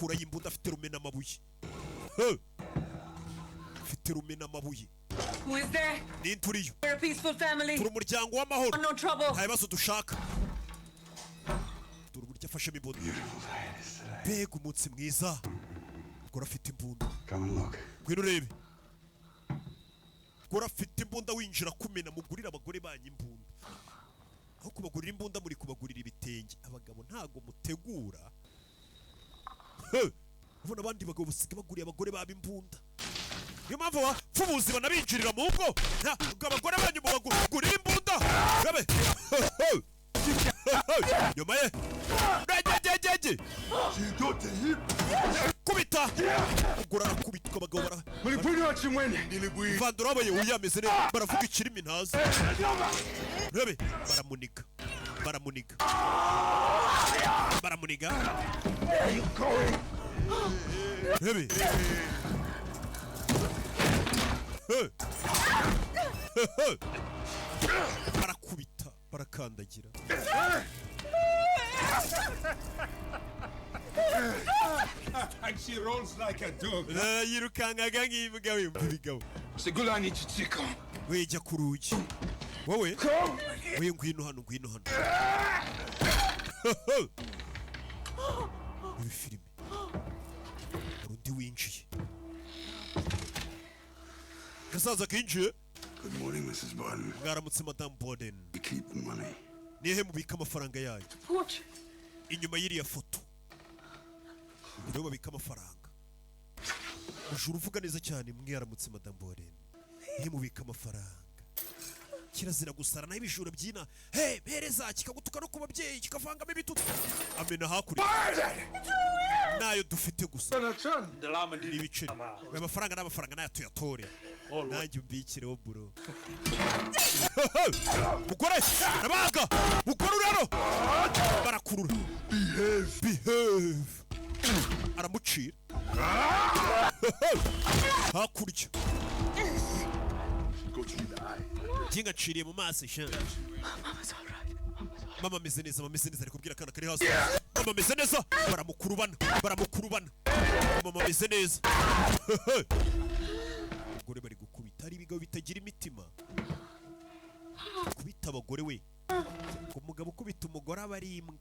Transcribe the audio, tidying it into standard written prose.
akura yimbunda afite rumena amabuye afite rumena amabuye Who is there? Ninturiyo We're a peaceful family. turi umuryango w'amahoro No trouble. nta bibazo dushaka dore uburyo afashemo imbunda mbega umunsi mwiza gora afite imbunda ngwino urebe gora afite imbunda winjira kumena mugurira abagore banyu imbunda aho kubagurira imbunda muri kubagurira ibitenge abagabo ntago mutegura ubona abandi bagabo basiga baguriye abagore babo imbunda niyo mpamvu abapfubuzi banabinjirira mu ngo ntabwo abagore banyu mubagurira imbunda gabe nyuma ye gege kubita ugura arakubitwa abagabo bara vandura wabaye uyameze neza baravuga ikirimi ntazi rebe baramuniga rebe barakubita barakandagira And she rolls like a dog. yirukangaga nk'imbwa w'ibigabo Segulani Chichiko. wejya ku rugi wowe ngwino hano ibi filime urundi winjiye gasaza kinjiye Good morning, Mrs. Borden. mwaramutse Madame Borden We keep the money. nihe mubika amafaranga yayo What? inyuma y'iriya foto niho babika amafaranga ujuru uvuga neza cyane mwaramutse Madame Borden nihe mubika amafaranga kirazira gusara naho ibijura byina mpereza kikagutuka no ku babyeyi kikavangamo ibitutu amena hakurya nayo dufite gusa ibiceri amafaranga n'amafaranga nayo tuyatore nanjye umbikireho buro mugore nabaga mugore urero barakurura behave aramucira hakurya ngaciriye mu maso shanga mama ameze neza ari kubwira akana kari hasi mama ameze neza baramukurubana mama ameze neza abagore bari gukubita hari ibigabo bitagira imitima kubita abagore we umugabo ukubita umugore aba ari imbwa